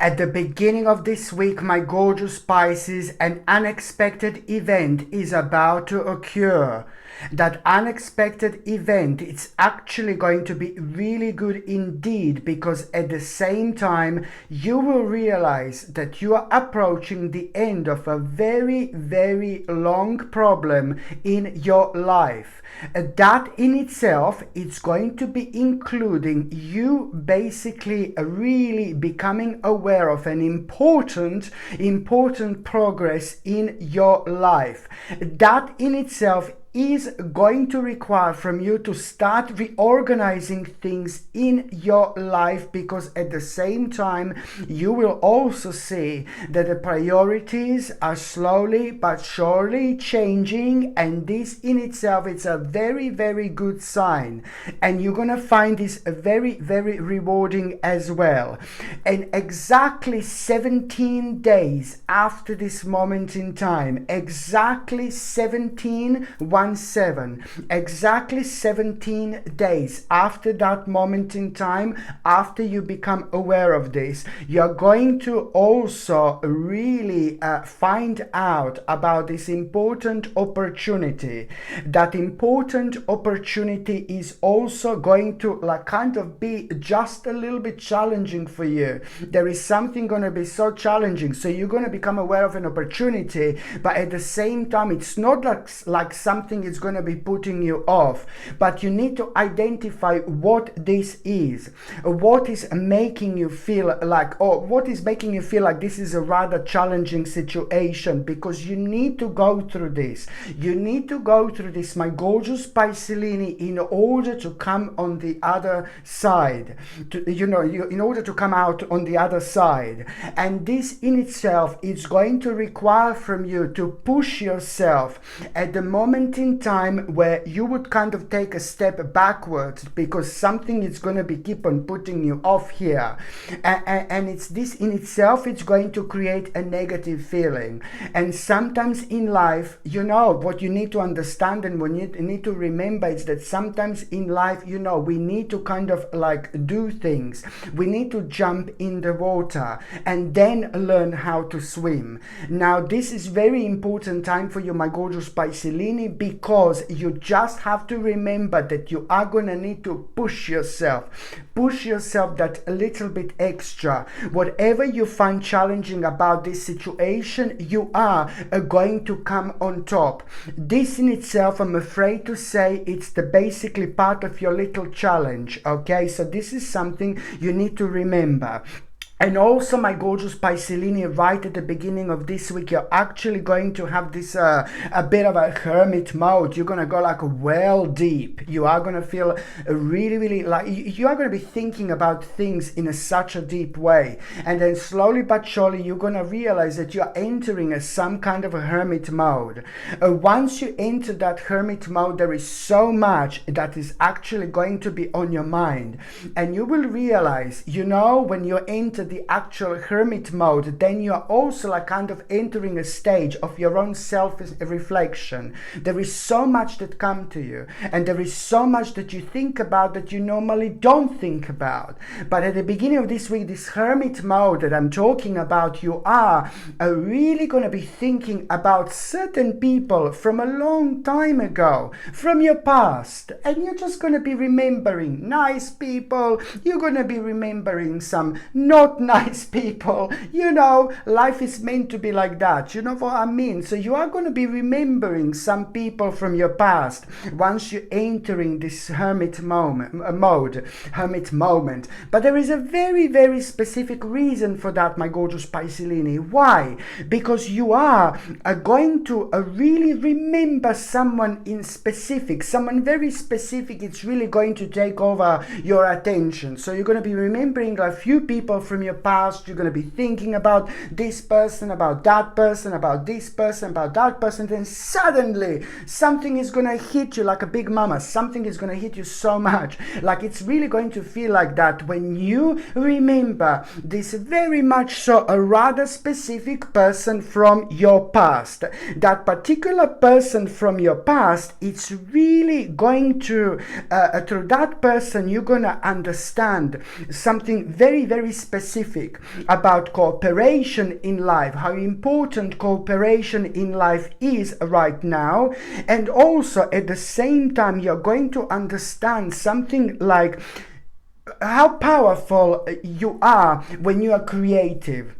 At the beginning of this week, my gorgeous Pisces, an unexpected event is about to occur. That unexpected event, it's actually going to be really good indeed, because at the same time, you will realize that you are approaching the end of a very, very long problem in your life. That in itself, it's going to be including you basically really becoming aware of an important progress in your life. That in itself is going to require from you to start reorganizing things in your life, because at the same time you will also see that the priorities are slowly but surely changing, and this in itself, it's a very, very good sign, and you're gonna find this very, very rewarding as well. And exactly 17 days after this moment in time, exactly 17 days after that moment in time, after you become aware of this, you're going to also really find out about this important opportunity. That important opportunity is also going to kind of be just a little bit challenging for you. There is something going to be so challenging, so you're going to become aware of an opportunity, but at the same time, it's not like something is going to be putting you off, but you need to identify what this is, what is making you feel like, this is a rather challenging situation, because you need to go through this. You need to go through this, my gorgeous Piscelini, in order to come on the other side, in order to come out on the other side. And this in itself is going to require from you to push yourself at the moment in time where you would kind of take a step backwards, because something is going to be keep on putting you off here, and it's this in itself, it's going to create a negative feeling. And sometimes in life, what you need to understand and what you need to remember is that sometimes in life, we need to kind of do things. We need to jump in the water and then learn how to swim. Now this is very important time for you, my gorgeous Piscelini, because you just have to remember that you are going to need to push yourself that a little bit extra. Whatever you find challenging about this situation, you are going to come on top. This in itself, I'm afraid to say, it's the basically part of your little challenge. Okay, so this is something you need to remember. And also, my gorgeous Piscelini, right at the beginning of this week, you're actually going to have this a bit of a hermit mode. You're going to go well deep. You are going to feel really, really you are going to be thinking about things in such a deep way. And then slowly but surely, you're going to realize that you're entering some kind of a hermit mode. Once you enter that hermit mode, there is so much that is actually going to be on your mind. And you will realize, when you enter the actual hermit mode, then you are also kind of entering a stage of your own self-reflection. There is so much that comes to you, and there is so much that you think about that you normally don't think about. But at the beginning of this week, this hermit mode that I'm talking about, you are really going to be thinking about certain people from a long time ago, from your past, and you're just going to be remembering nice people. You're going to be remembering some not nice people. Life is meant to be like that. You know what I mean? So you are going to be remembering some people from your past once you're entering this hermit moment. But there is a very, very specific reason for that, my gorgeous Piscelini. Why? Because you are going to really remember someone in specific, someone very specific. It's really going to take over your attention. So you're going to be remembering a few people from your past. You're going to be thinking about this person, about that person, about this person, about that person. Then suddenly something is going to hit you like a big mama. Something is going to hit you so much. It's really going to feel like that when you remember this very much so a rather specific person from your past. That particular person from your past, it's really going to, through that person, you're going to understand something very, very specific specific about cooperation in life, how important cooperation in life is right now. And also at the same time, you're going to understand something like how powerful you are when you are creative.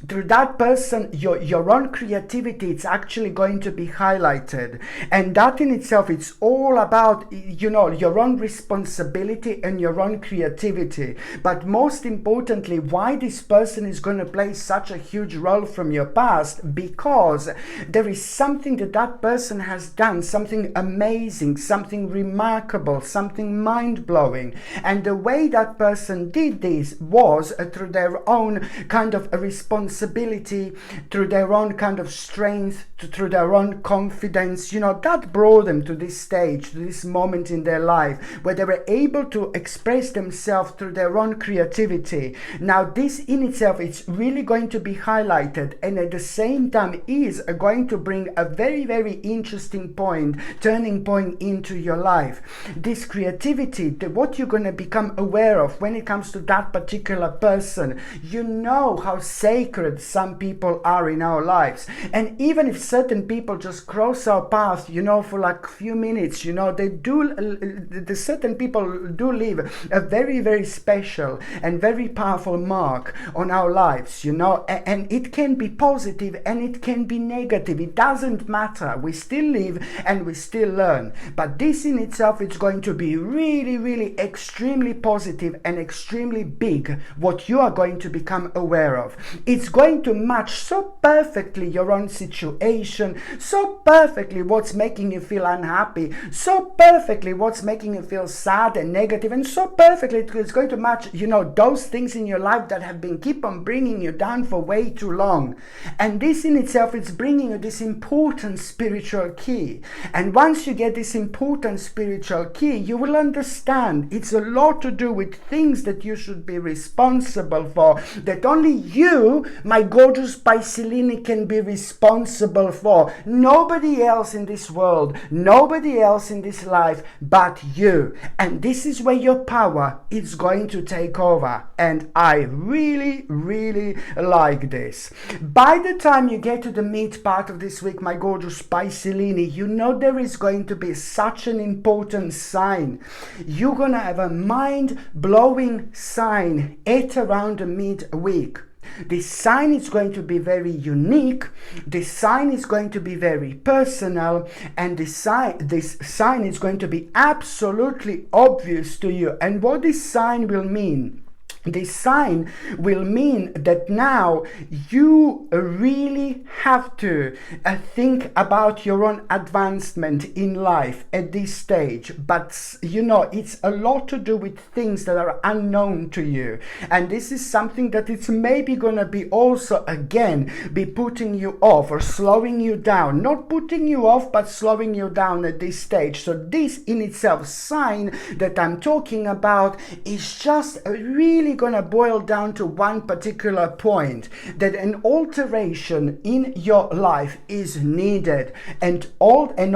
Through that person, your own creativity, it's actually going to be highlighted. And that in itself, it's all about, your own responsibility and your own creativity. But most importantly, why this person is going to play such a huge role from your past, because there is something that person has done, something amazing, something remarkable, something mind-blowing. And the way that person did this was through their own kind of a responsibility, through their own kind of strength, through their own confidence, that brought them to this stage, to this moment in their life where they were able to express themselves through their own creativity. Now this in itself, it's really going to be highlighted, and at the same time is going to bring a very, very interesting turning point into your life. This creativity, what you're going to become aware of when it comes to that particular person, how sacred some people are in our lives. And even if certain people just cross our path, for like a few minutes, the certain people do leave a very, very special and very powerful mark on our lives, and it can be positive and it can be negative. It doesn't matter. We still live and we still learn. But this in itself, it's going to be really, really extremely positive and extremely big, what you are going to become aware of. It's going to match so perfectly your own situation, so perfectly what's making you feel unhappy, so perfectly what's making you feel sad and negative, and so perfectly it's going to match, those things in your life that have been keep on bringing you down for way too long. And this in itself, it's bringing you this important spiritual key. And once you get this important spiritual key, you will understand it's a lot to do with things that you should be responsible for, that only you, my gorgeous Pisces, can be responsible for. Nobody else in this world, nobody else in this life but you. And this is where your power is going to take over. And I really, really like this. By the time you get to the meat part of this week, my gorgeous Pisces, there is going to be such an important sign. You're going to have a mind-blowing sign at around the midweek. This sign is going to be very unique. This sign is going to be very personal, and this sign is going to be absolutely obvious to you. And what this sign will mean? This sign will mean that now you really have to think about your own advancement in life at this stage. But it's a lot to do with things that are unknown to you. And this is something that it's maybe going to be also, again, be putting you off or slowing you down. Not putting you off, but slowing you down at this stage. So this in itself, sign that I'm talking about, is just really going to boil down to one particular point, that an alteration in your life is needed, and an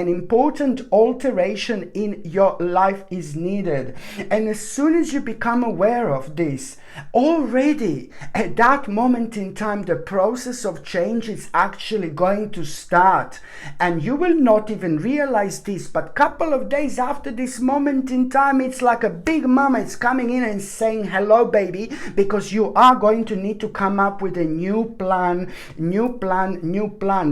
important alteration in your life is needed. And as soon as you become aware of this, already at that moment in time, the process of change is actually going to start. And you will not even realize this, but a couple of days after this moment in time, it's like a big mama is coming in and saying, hello baby, because you are going to need to come up with a new plan,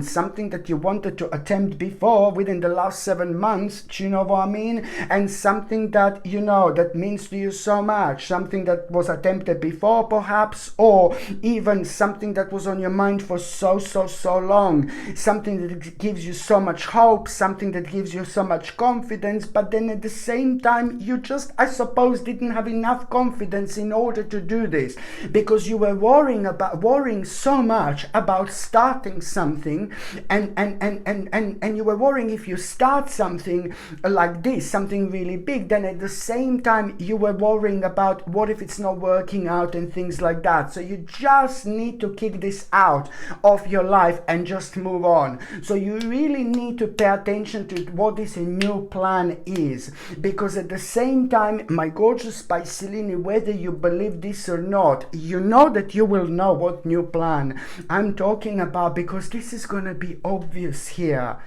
something that you wanted to attempt before within the last 7 months, do you know what I mean? And something that that means to you so much, something that was attempted before perhaps, or even something that was on your mind for so long, something that gives you so much hope, something that gives you so much confidence, but then at the same time you just, I suppose, didn't have enough confidence in order to do this, because you were worrying so much about starting something, and you were worrying, if you start something like this, something really big, then at the same time you were worrying about what if it's not working out and things like that. So you just need to kick this out of your life and just move on. So you really need to pay attention to what this new plan is, because at the same time, my gorgeous Pisces, Pasolini, whether you believe this or not, you know that you will know what new plan I'm talking about, because this is going to be obvious here.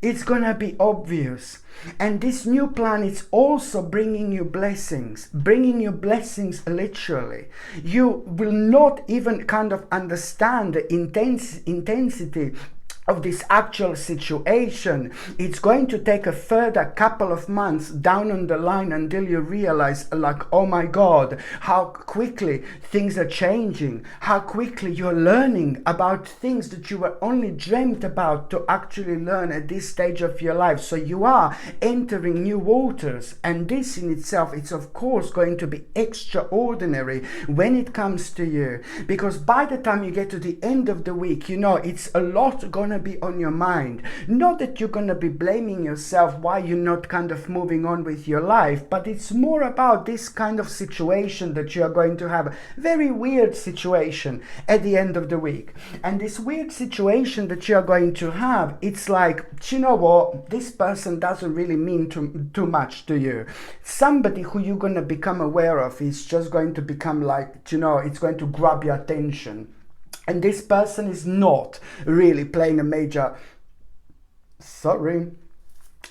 It's going to be obvious. And this new plan is also bringing you blessings literally. You will not even kind of understand the intensity of this actual situation. It's going to take a further couple of months down on the line until you realize, like, oh my God, how quickly things are changing, how quickly you're learning about things that you were only dreamt about to actually learn at this stage of your life. So you are entering new waters, and this in itself, it's of course going to be extraordinary when it comes to you, because by the time you get to the end of the week, you know, it's a lot gonna be on your mind. Not that you're gonna be blaming yourself why you're not kind of moving on with your life, but it's more about this kind of situation that you are going to have. Very weird situation at the end of the week. And this weird situation that you are going to have, it's like, you know what, this person doesn't really mean too much to you. Somebody who you're gonna become aware of is just going to become like, you know, it's going to grab your attention. And this person is not really playing a major...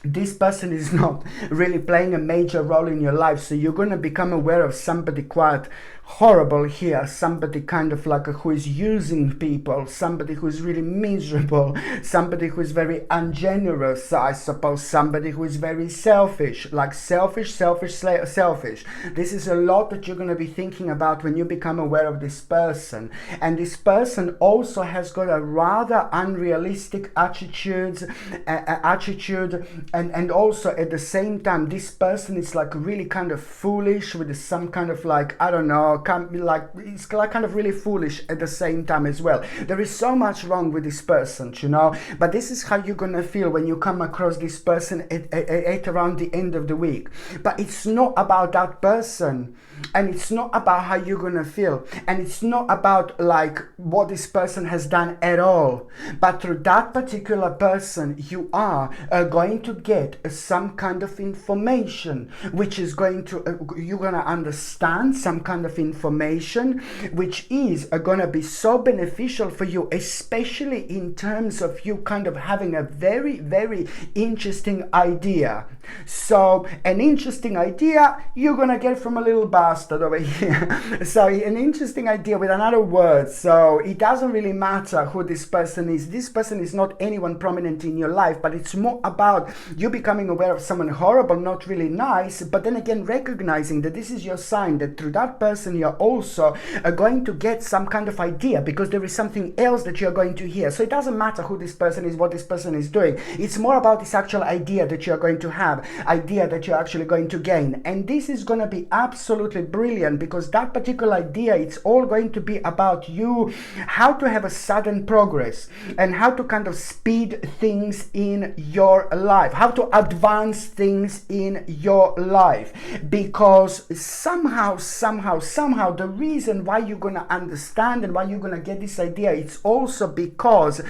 This person is not really playing a major role in your life. So you're going to become aware of somebody quite horrible here, somebody kind of like who is using people, somebody who is really miserable, somebody who is very ungenerous, I suppose, somebody who is very selfish, like selfish. This is a lot that you're going to be thinking about when you become aware of this person. And this person also has got a rather unrealistic attitude, and also at the same time, this person is like really kind of foolish with some kind of like, I don't know, can't be like, it's like kind of really foolish at the same time as well. There is so much wrong with this person, you know, but this is how you're gonna feel when you come across this person at around the end of the week. But it's not about that person, and it's not about how you're gonna feel, and it's not about like what this person has done at all. But through that particular person, you are going to get some kind of information, which is going to you're gonna understand some kind of information which is going to be so beneficial for you, especially in terms of you kind of having a very, very interesting idea. So an interesting idea you're going to get from a little bastard over here. So an interesting idea with another word. So it doesn't really matter who this person is. This person is not anyone prominent in your life, but it's more about you becoming aware of someone horrible, not really nice, but then again recognizing that this is your sign, that through that person you're also going to get some kind of idea, because there is something else that you're going to hear. So it doesn't matter who this person is, what this person is doing. It's more about this actual idea that you're going to have, idea that you're actually going to gain. And this is going to be absolutely brilliant, because that particular idea, it's all going to be about you, how to have a sudden progress and how to kind of speed things in your life, how to advance things in your life. Because somehow the reason why you're going to understand and why you're going to get this idea, it's also because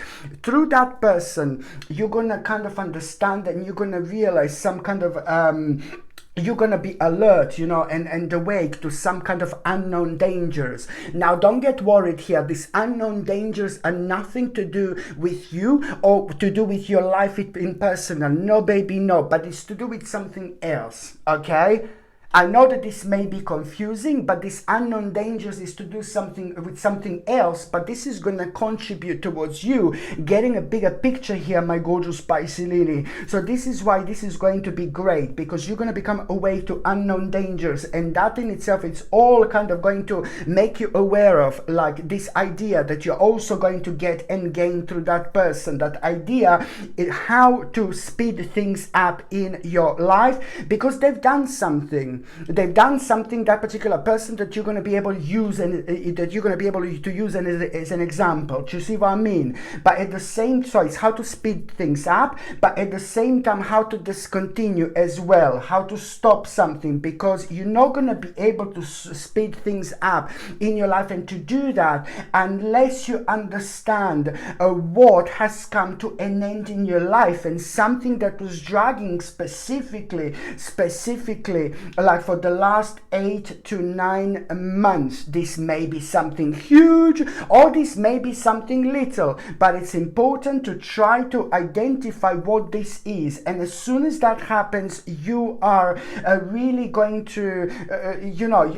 through that person you're going to kind of understand, and you're going to realize some kind of you're going to be alert, you know, and awake to some kind of unknown dangers. Now, don't get worried here. These unknown dangers are nothing to do with you or to do with your life in personal. No, baby, no. But it's to do with something else, okay? I know that this may be confusing, but this unknown dangers is to do something with something else, but this is going to contribute towards you getting a bigger picture here, my gorgeous Pisces. So this is why this is going to be great, because you're going to become awake to unknown dangers, and that in itself, it's all kind of going to make you aware of like this idea that you're also going to get and gain through that person. That idea is how to speed things up in your life, because they've done something. They've done something, that particular person, that you're going to be able to use, and that you're going to be able to use as an example. Do you see what I mean? But at the same time, so it's how to speed things up, but at the same time how to discontinue as well, how to stop something, because you're not going to be able to speed things up in your life, and to do that unless you understand what has come to an end in your life, and something that was dragging specifically like for the last 8 to 9 months. This may be something huge or this may be something little, but it's important to try to identify what this is. And as soon as that happens, you are really going to,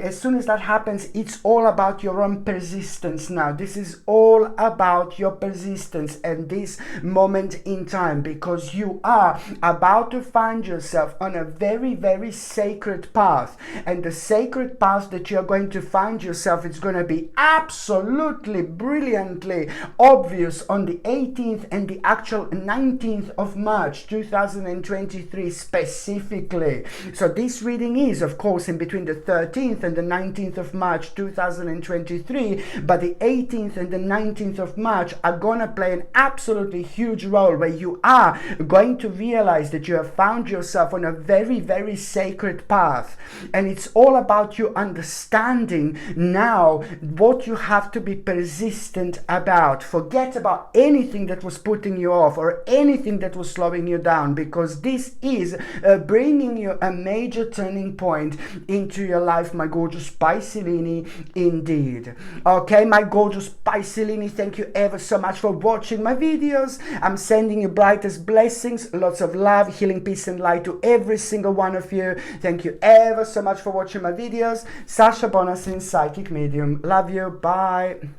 as soon as that happens, it's all about your own persistence now. This is all about your persistence and this moment in time, because you are about to find yourself on a very, very sacred path. And the sacred path that you're going to find yourself, it's going to be absolutely brilliantly obvious on the 18th and the actual 19th of March 2023 specifically. So this reading is of course in between the 13th and the 19th of March 2023, but the 18th and the 19th of March are going to play an absolutely huge role, where you are going to realize that you have found yourself on a very, very sacred path. And it's all about you understanding now what you have to be persistent about. Forget about anything that was putting you off or anything that was slowing you down, because this is bringing you a major turning point into your life, my gorgeous Piscelini, indeed. Okay, my gorgeous Piscelini, thank you ever so much for watching my videos. I'm sending you brightest blessings, lots of love, healing, peace and light to every single one of you. Thank you ever so much for watching my videos. Sasha Bonasin, psychic medium. Love you. Bye.